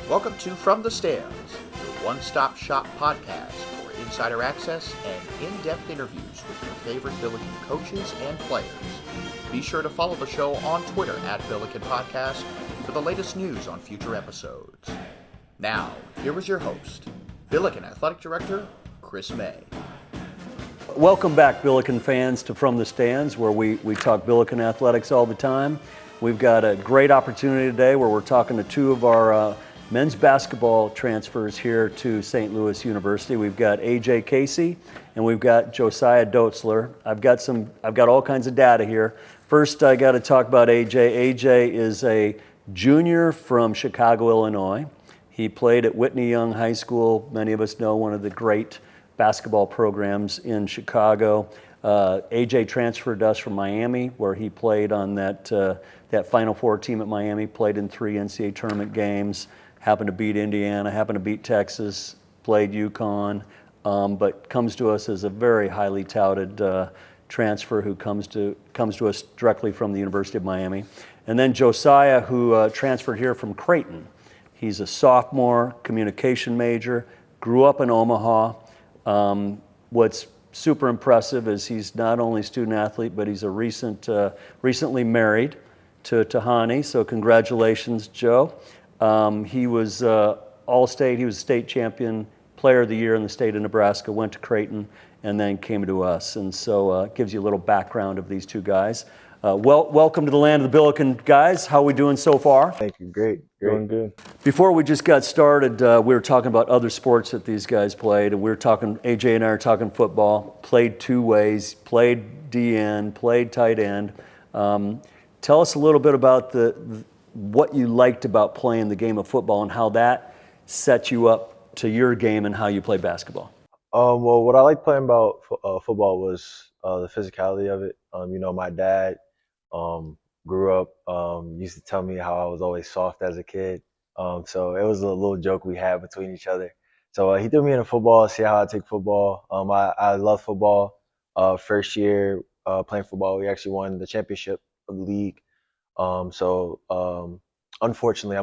Welcome to From the Stands, your one-stop shop podcast for insider access and in-depth interviews with your favorite Billiken coaches and players. Be sure to follow the show on Twitter at Billiken Podcast for the latest news on future episodes. Now, here is your host, Billiken Athletic Director, Chris May. Welcome back, Billiken fans, to From the Stands, where we talk Billiken athletics all the time. We've got a great opportunity today where we're talking to two of our men's basketball transfers here to St. Louis University. We've got AJ Casey and we've got Josiah Dotzler. I've got all kinds of data here. First, I got to talk about AJ. AJ is a junior from Chicago, Illinois. He played at Whitney Young High School. Many of us know one of the great basketball programs in Chicago. AJ transferred to us from Miami, where he played on that Final Four team at Miami, played in 3 NCAA tournament games, happened to beat Indiana, happened to beat Texas, played UConn, but comes to us as a very highly touted transfer who comes to us directly from the University of Miami. And then Josiah, who transferred here from Creighton. He's a sophomore, communication major, grew up in Omaha. What's super impressive is he's not only a student athlete, but he's a recently married to Tahani. So congratulations, Joe. He was All-State. He was state champion, player of the year in the state of Nebraska, went to Creighton, and then came to us. And so it gives you a little background of these two guys. Welcome to the land of the Billiken guys. How are we doing so far? Thank you. Great. Doing good. Before we just got started, we were talking about other sports that these guys played, and we were talking, AJ and I are talking football, played two ways, played DN, played tight end. Tell us a little bit about what you liked about playing the game of football and how that set you up to your game and how you play basketball. Well, what I liked playing about football was the physicality of it. My dad grew up, used to tell me how I was always soft as a kid. So it was a little joke we had between each other. So he threw me into football, see how I take football. I love football. First year playing football, we actually won the championship of the league. Unfortunately, I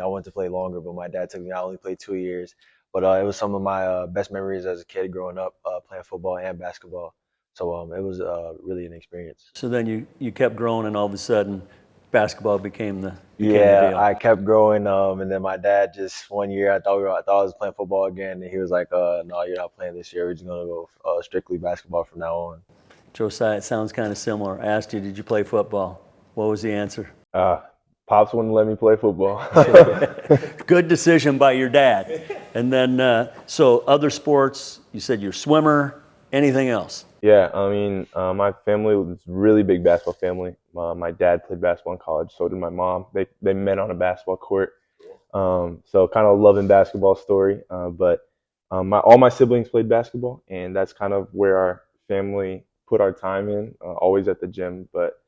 wanted to play longer, but my dad took me. I only played 2 years. But it was some of my best memories as a kid growing up playing football and basketball. So it was really an experience. So then you kept growing, and all of a sudden, basketball became the deal. I kept growing, and then my dad just one year I thought I was playing football again, and he was like, "No, you're not playing this year. We're just gonna go strictly basketball from now on." Josiah, it sounds kind of similar. I asked you, did you play football? What was the answer? Pops wouldn't let me play football. Good decision by your dad. And then, so other sports, you said you're a swimmer, anything else? Yeah, my family was a really big basketball family. My dad played basketball in college, so did my mom. They met on a basketball court. So kind of loving basketball story. But all my siblings played basketball, and that's kind of where our family put our time in, always at the gym, but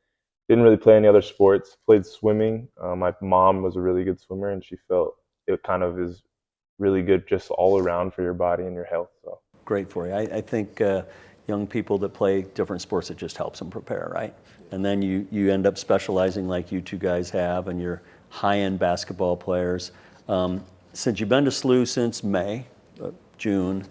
didn't really play any other sports. Played swimming. My mom was a really good swimmer, and she felt it kind of is really good just all around for your body and your health. So great for you. I think young people that play different sports, it just helps them prepare, right? And then you end up specializing like you two guys have, and you're high-end basketball players. Since you've been to SLU since June,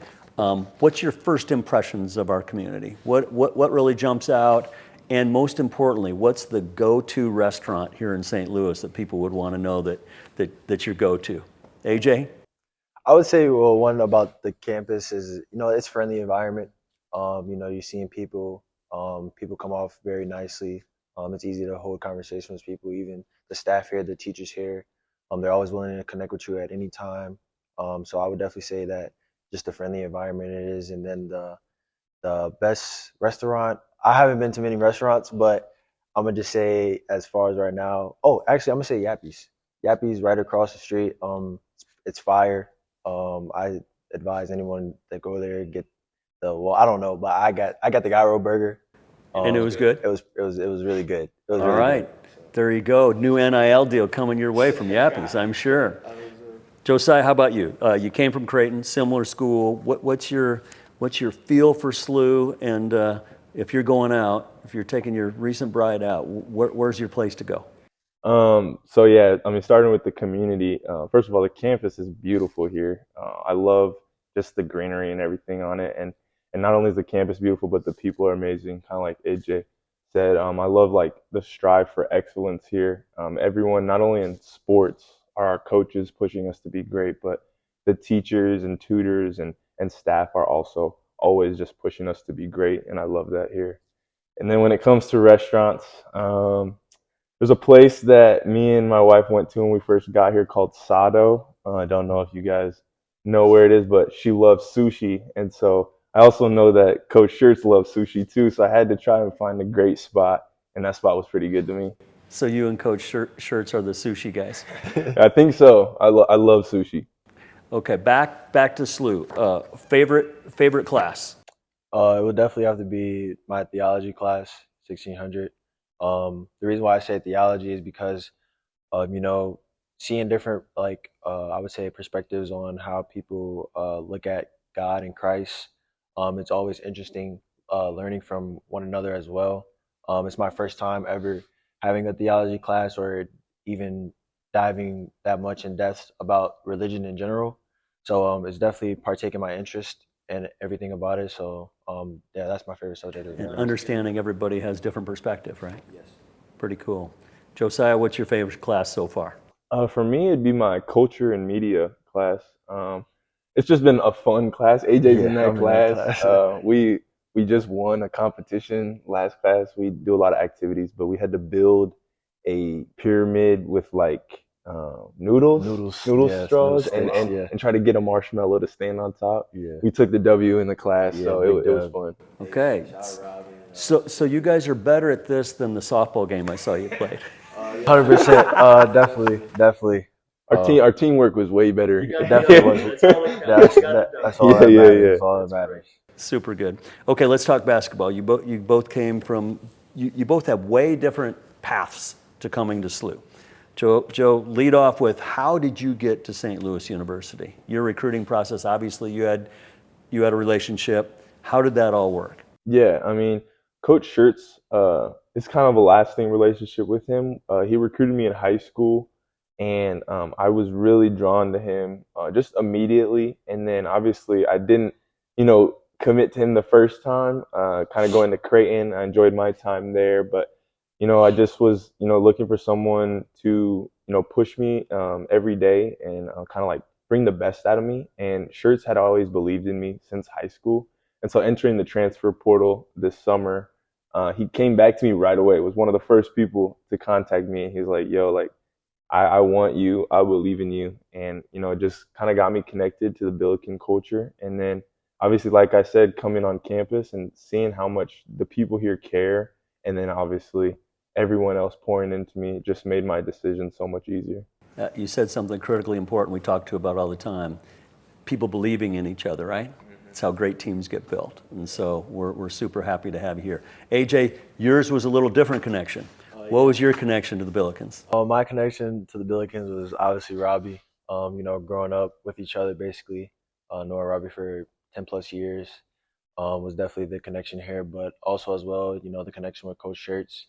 what's your first impressions of our community? What really jumps out? And most importantly, what's the go-to restaurant here in St. Louis that people would want to know that your go-to? AJ? I would say, well, one about the campus is, it's friendly environment. You're seeing people come off very nicely. It's easy to hold conversations with people, even the staff here, the teachers here. They're always willing to connect with you at any time. So I would definitely say that just the friendly environment it is. And then the best restaurant, I haven't been to many restaurants, but I'm going to just say as far as right now, I'm going to say Yappy's. Yappy's right across the street. It's fire. I advise anyone that go there get I don't know, but I got the gyro burger. And it was good? It was really good. It was All really right. good. There you go. New NIL deal coming your way from Yappy's, I'm sure. Josiah, how about you? You came from Creighton, similar school. What's your feel for SLU? And if you're going out, if you're taking your recent bride out, where's your place to go? So yeah, I mean, starting with the community. First of all, the campus is beautiful here. I love just the greenery and everything on it, and not only is the campus beautiful, but the people are amazing. Kind of like AJ said, I love like the strive for excellence here. Everyone, not only in sports, are our coaches pushing us to be great, but the teachers and tutors and staff are also always just pushing us to be great, and I love that here. And then when it comes to restaurants, there's a place that me and my wife went to when we first got here called Sado. I don't know if you guys know where it is, but she loves sushi. And so I also know that Coach Shirts loves sushi too. So I had to try and find a great spot, and that spot was pretty good to me. So you and Coach Shirts are the sushi guys. I think so. I love sushi. Okay, back to SLU. Favorite class? It would definitely have to be my theology class, 1600. The reason why I say theology is because, you know, seeing different, like, I would say perspectives on how people look at God and Christ. It's always interesting learning from one another as well. It's my first time ever having a theology class or even diving that much in depth about religion in general. So it's definitely partaking my interest and everything about it. So yeah, that's my favorite subject. And understanding everybody has different perspective, right? Yes. Pretty cool. Josiah, what's your favorite class so far? For me, it'd be my culture and media class. It's just been a fun class. AJ's in that I'm class. We just won a competition last class. We do a lot of activities, but we had to build a pyramid with like noodle yes, straws, noodle sticks, yeah. and try to get a marshmallow to stand on top. Yeah. We took the W in the class, Yeah, so big it was dub. fun. Okay. So you guys are better at this than the softball game I saw you played. 100%. Definitely. Our teamwork was way better. It definitely was. That's all that matters. That's all that matters. Super good. Okay, let's talk basketball. You both came from you both have way different paths to coming to SLU. Joe, lead off with how did you get to St. Louis University? Your recruiting process, obviously you had a relationship. How did that all work? Yeah, I mean, Coach Shirts, it's kind of a lasting relationship with him. He recruited me in high school, and I was really drawn to him just immediately. And then obviously I didn't, commit to him the first time, kind of going to Creighton. I enjoyed my time there, but, I just was, looking for someone to, push me every day and kind of like bring the best out of me. And Shirts had always believed in me since high school. And so entering the transfer portal this summer, he came back to me right away. It was one of the first people to contact me. He's like, yo, like, I want you. I believe in you. And, it just kind of got me connected to the Billiken culture. And then obviously, like I said, coming on campus and seeing how much the people here care. And then obviously everyone else pouring into me just made my decision so much easier. You said something critically important we talk to about all the time. People believing in each other, right? It's how great teams get built. And so we're super happy to have you here. AJ, yours was a little different connection. What was your connection to the Billikens? My connection to the Billikens was obviously Robbie. Growing up with each other, basically, knowing Robbie for 10 plus years was definitely the connection here. But also as well, the connection with Coach Shirts.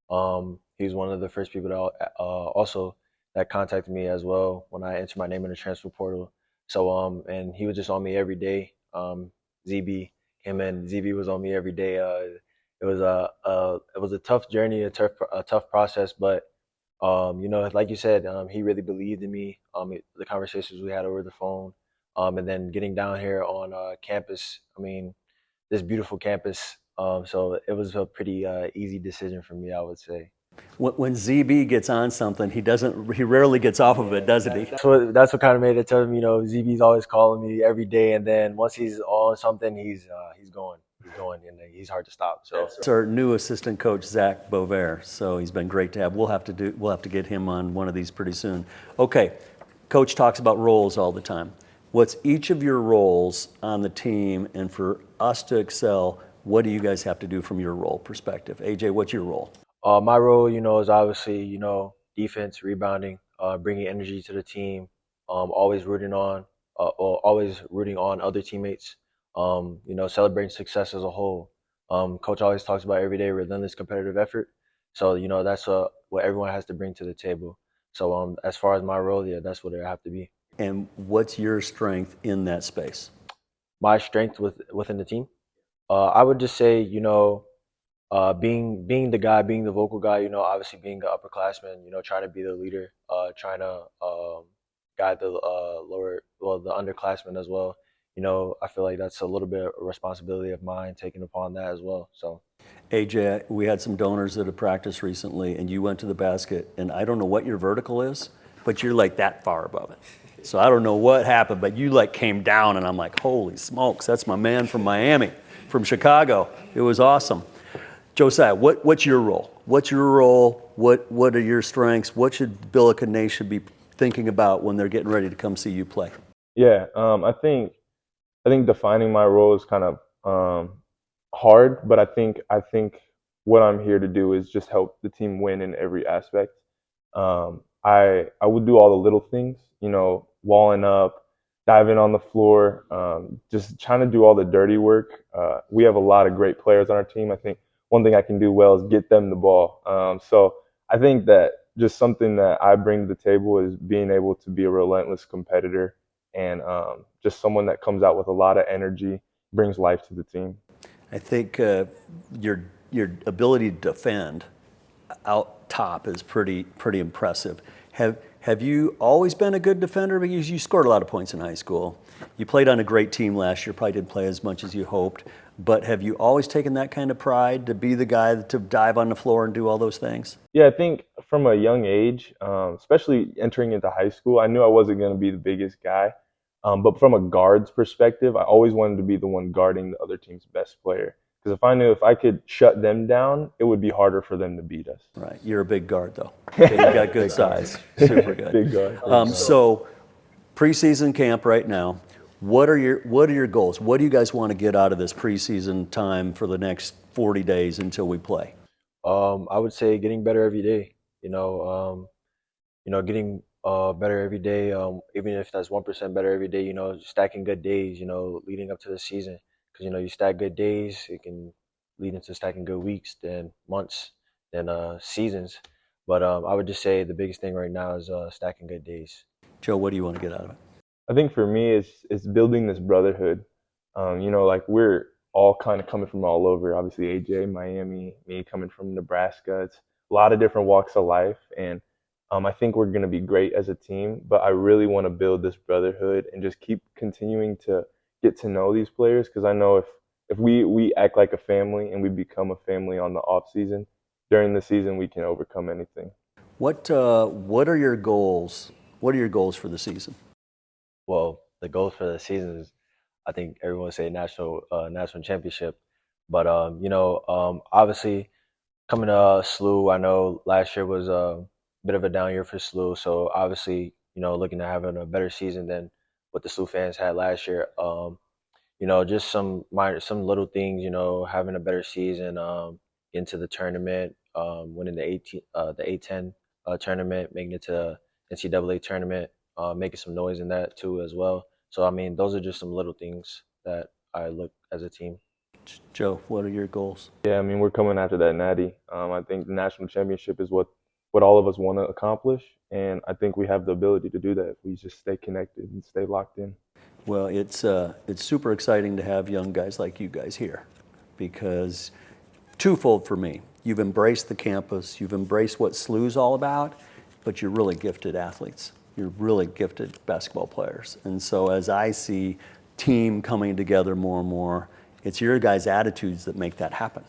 He was one of the first people that also that contacted me as well when I entered my name in the transfer portal. So and he was just on me every day. ZB came in. ZB was on me every day. It was a tough journey, a tough process, but like you said, he really believed in me. The conversations we had over the phone, and then getting down here on campus. I mean, this beautiful campus. So it was a pretty easy decision for me, I would say. When ZB gets on something, he rarely gets off of it, doesn't he? That's what kind of made it to him. ZB's always calling me every day, and then once he's on something, he's going, and he's hard to stop. So it's our new assistant coach, Zach Bovair. So he's been great to have. We'll have to get him on one of these pretty soon. Okay, Coach talks about roles all the time. What's each of your roles on the team, and for us to excel, what do you guys have to do from your role perspective? AJ, what's your role? My role, is obviously, defense, rebounding, bringing energy to the team, always rooting on other teammates, celebrating success as a whole. Coach always talks about every day relentless competitive effort. So that's what everyone has to bring to the table. So as far as my role, yeah, that's what it have to be. And what's your strength in that space? My strength within the team, I would just say being the guy, being the vocal guy, obviously being an upperclassman, trying to be the leader, trying to guide the the underclassmen as well. I feel like that's a little bit of a responsibility of mine taking upon that as well. So, AJ, we had some donors at a practice recently, and you went to the basket, and I don't know what your vertical is, but you're like that far above it. So I don't know what happened, but you like came down, and I'm like, holy smokes, that's my man from Miami, from Chicago. It was awesome. Josiah, what's your role? What's your role? What are your strengths? What should Billiken Nation be thinking about when they're getting ready to come see you play? Yeah, I think defining my role is kind of hard, but I think what I'm here to do is just help the team win in every aspect. I would do all the little things, walling up, diving on the floor, just trying to do all the dirty work. We have a lot of great players on our team. I think one thing I can do well is get them the ball. So I think that just something that I bring to the table is being able to be a relentless competitor and just someone that comes out with a lot of energy, brings life to the team. I think your ability to defend out top is pretty impressive. Have you always been a good defender? Because you scored a lot of points in high school. You played on a great team last year. Probably didn't play as much as you hoped. But have you always taken that kind of pride to be the guy to dive on the floor and do all those things? Yeah, I think from a young age, especially entering into high school, I knew I wasn't going to be the biggest guy. But from a guard's perspective, I always wanted to be the one guarding the other team's best player. Because if I knew if I could shut them down, it would be harder for them to beat us. Right. You're a big guard, though. Okay, you got good size. Super good. Big guard. So, preseason camp right now. What are your goals? What do you guys want to get out of this preseason time for the next 40 days until we play? I would say getting better every day. Getting better every day. Even if that's 1% better every day. Stacking good days. Leading up to the season, because you stack good days, it can lead into stacking good weeks, then months, then seasons. But I would just say the biggest thing right now is stacking good days. Joe, what do you want to get out of it? I think for me, it's building this brotherhood. Like we're all kind of coming from all over. Obviously, AJ, Miami, me coming from Nebraska. It's a lot of different walks of life, and I think we're going to be great as a team. But I really want to build this brotherhood and just keep continuing to get to know these players, because I know if we act like a family and we become a family on the off season, during the season we can overcome anything. What are your goals? What are your goals for the season? Well, the goals for the season is, I think everyone would say national championship. But obviously coming to SLU, I know last year was a bit of a down year for SLU. So obviously, looking at having a better season than what the SLU fans had last year. Just some little things. Having a better season, into the tournament, winning the A10 tournament, making it to NCAA tournament, making some noise in that too as well. So I mean, those are just some little things that I look as a team. Joe, what are your goals? Yeah, I mean, we're coming after that natty. I think the national championship is what all of us want to accomplish, and I think we have the ability to do that if we just stay connected and stay locked in. Well, it's super exciting to have young guys like you guys here, because twofold for me. You've embraced the campus, you've embraced what SLU's all about, but you're really gifted athletes. You're really gifted basketball players. And so as I see team coming together more and more, it's your guys' attitudes that make that happen.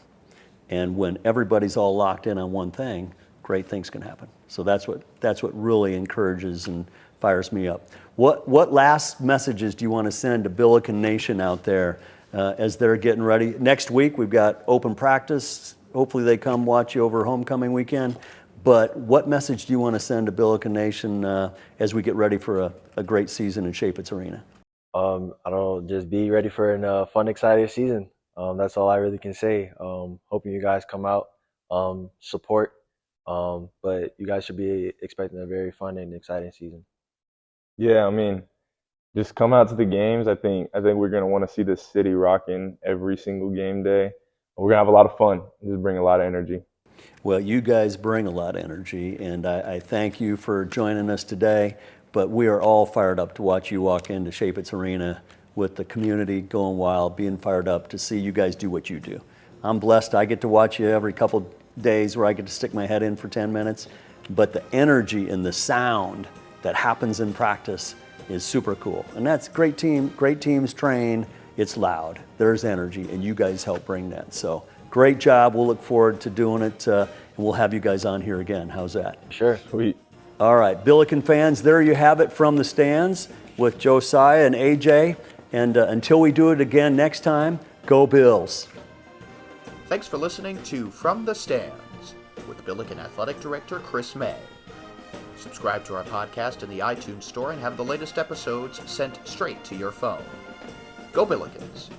And when everybody's all locked in on one thing, great things can happen. So that's what really encourages and fires me up. What last messages do you want to send to Billiken Nation out there as they're getting ready? Next week we've got open practice. Hopefully they come watch you over homecoming weekend. But what message do you want to send to Billiken Nation as we get ready for a great season in Chaifetz Arena? I don't know, just be ready for a fun, exciting season. That's all I really can say. Hoping you guys come out, support, but you guys should be expecting a very fun and exciting season. Yeah, I mean, just come out to the games. I think we're gonna want to see the city rocking every single game day. We're gonna have a lot of fun. Just bring a lot of energy. Well, you guys bring a lot of energy, and I thank you for joining us today. But we are all fired up to watch you walk into Chaffetz Arena with the community going wild, being fired up to see you guys do what you do. I'm blessed. I get to watch you every couple days where I get to stick my head in for 10 minutes. But the energy and the sound that happens in practice is super cool. And that's great teams train. It's loud. There's energy, and you guys help bring that. So great job. We'll look forward to doing it, and we'll have you guys on here again. How's that? Sure. Sweet. All right, Billiken fans, there you have it from the stands with Josiah and AJ. And until we do it again next time, go Bills. Thanks for listening to From the Stands with Billiken Athletic Director Chris May. Subscribe to our podcast in the iTunes Store and have the latest episodes sent straight to your phone. Go Billikens!